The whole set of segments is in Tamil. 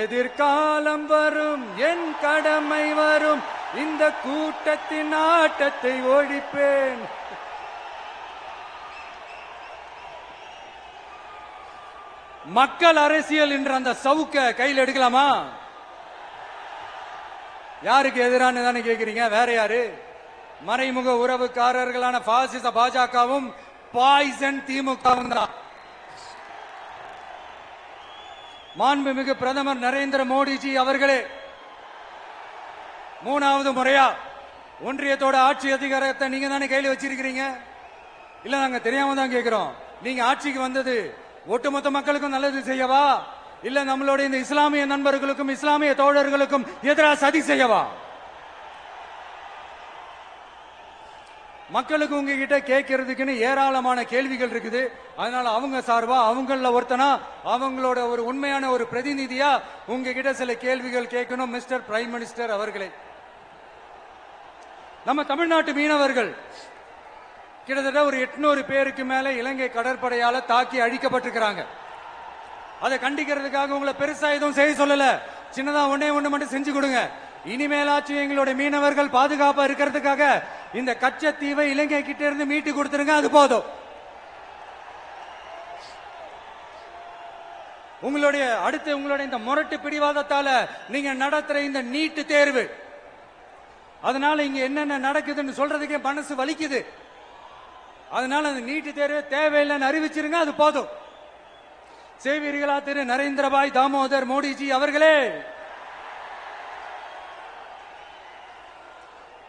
எதிர்காலம் வரும், என் கடமை வரும், இந்த கூட்டத்தின் ஆட்டத்தை ஒழிப்பேன். மக்கள் அரசியல் என்ற அந்த சவுக்க கையில் எடுக்கலாமா? யாருக்கு எதிரான தானே கேக்குறீங்க? வேற யாரு? மறைமுக உறவுக்காரர்களான பாசிச பாஜகவும் பாய்சன் திமுகவும் தான். மாண்புமிகு பிரதமர் நரேந்திர மோடிஜி அவர்களே, 3வது முறையா ஒன்றியத்தோட ஆட்சி அதிகாரத்தை நீங்க தானே கையில் வச்சிருக்கிறீங்க. இல்ல நாங்க தெரியாம தான் கேட்கிறோம். நீங்க ஆட்சிக்கு வந்தது ஒட்டுமொத்த மக்களுக்கும் நல்லது செய்யவா, இல்ல நம்மளுடைய இந்த இஸ்லாமிய நண்பர்களுக்கும் இஸ்லாமிய தோழர்களுக்கும் எதிராக சதி செய்யவா? மக்களுக்கு உங்ககிட்ட கேட்கறதுக்குன்னு ஏராளமான கேள்விகள் இருக்குது. அதனால அவங்க சார்பா அவங்கள ஒருத்தனா அவங்களோட ஒரு உண்மையான ஒரு பிரதிநிதியா உங்ககிட்ட சில கேள்விகள் கேட்கணும். மிஸ்டர் பிரைம் மினிஸ்டர் அவர்களே, நம்ம தமிழ்நாட்டு மீனவர்கள் கிட்டத்தட்ட ஒரு 800 பேருக்கு மேல இலங்கை கடற்படையால தாக்கி அழிக்கப்பட்டிருக்கிறாங்க. அதை கண்டிக்கிறதுக்காக உங்களை பெருசா எதுவும் செய்ய சொல்லல, சின்னதா ஒண்ணே ஒண்ணு மட்டும் செஞ்சு கொடுங்க. இனிமேலாச்சு எங்களுடைய மீனவர்கள் பாதுகாப்பா இருக்கிறதுக்காக இந்த கச்சத்தீவை இலங்கை கிட்ட இருந்து மீட்டு கொடுத்துருங்க, அது போதும். உங்களுடைய இந்த முரட்டு பிடிவாதத்தால நீங்க நடத்துற இந்த நீட்டு தேர்வு, அதனால இங்க என்னென்ன நடக்குதுன்னு சொல்றதுக்கே மனசு வலிக்குது. அதனால அந்த நீட்டு தேர்வு தேவையில்லைன்னு அறிவிச்சிருங்க, அது போதும். செய்வீர்களா திரு நரேந்திரபாய் தாமோதர் மோடிஜி அவர்களே?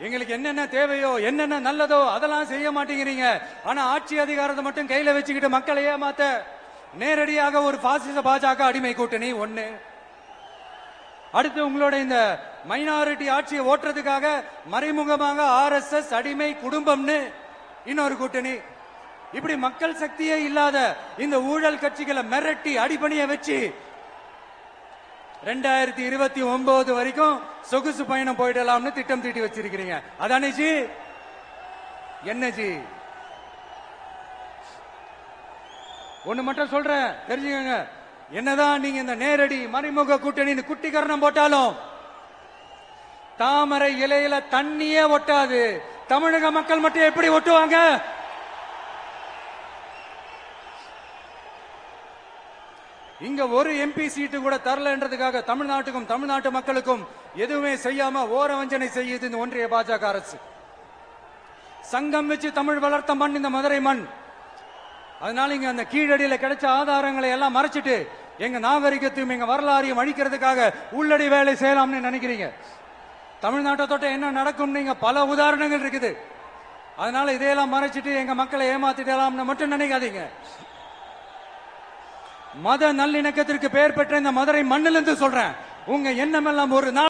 எங்களுக்கு என்னென்ன தேவையோ என்னென்ன நல்லதோ அதெல்லாம் செய்ய மாட்டேங்கிறீங்க. ஆனா ஆட்சி அதிகாரத்தை மட்டும் கையில வச்சுக்கிட்டு மக்களை ஏமாத்த நேரடியாக ஒரு பாசிச பாஜக அடிமை கூட்டணி ஒண்ணு. அடுத்து உங்களோட இந்த மைனாரிட்டி ஆட்சியை ஓட்டுறதுக்காக மறைமுகமாக RSS அடிமை குடும்பம்னு இன்னொரு கூட்டணி. இப்படி மக்கள் சக்தியே இல்லாத இந்த ஊழல் கட்சிகளை மிரட்டி அடிபணிய வச்சு 2029 வரைக்கும் சொகுசு பயணம் போயிடலாம்னு திட்டம் தீட்டி வச்சிருக்கிறீங்க. அதானே ஜி? என்ன ஜி? ஒண்ணு மட்டும் சொல்றேன், தெரிஞ்சுக்கங்க. என்னதான் நீங்க இந்த நேரடி மறைமுக கூட்டணி குட்டிகரணம் போட்டாலும் தாமரை இலையில தண்ணியே ஒட்டாது. தமிழக மக்கள் மட்டும் எப்படி ஒட்டுவாங்க? இங்க ஒரு MP சீட்டு கூட தரலன்றதுக்காக தமிழ்நாட்டுக்கும் தமிழ்நாட்டு மக்களுக்கும் எதுவுமே செய்யாம ஓரவஞ்சனை செய்யுது இந்த ஒன்றிய பாஜக அரசு. சங்கம் வச்சு தமிழ் வளர்த்த மண் இந்த மதுரை மண். அதனால இங்க அந்த கீழடியில கிடைச்ச ஆதாரங்களை எல்லாம் மறைச்சிட்டு எங்க நாகரிகத்தையும் எங்க வரலாறையும் அழிக்கிறதுக்காக உள்ளடி வேலை செய்யலாம்னு நினைக்கிறீங்க. தமிழ்நாட்டை தொட்ட என்ன நடக்கும் நீங்க பல உதாரணங்கள் இருக்குது. அதனால இதையெல்லாம் மறைச்சிட்டு எங்க மக்களை ஏமாத்திடலாம்னு மட்டும் நினைக்காதீங்க. மத நல்லிணக்கத்திற்கு பெயர் பெற்ற இந்த மதுரை மண்ணிலிருந்து சொல்றேன், உங்க எண்ணமெல்லாம் ஒரு நாள்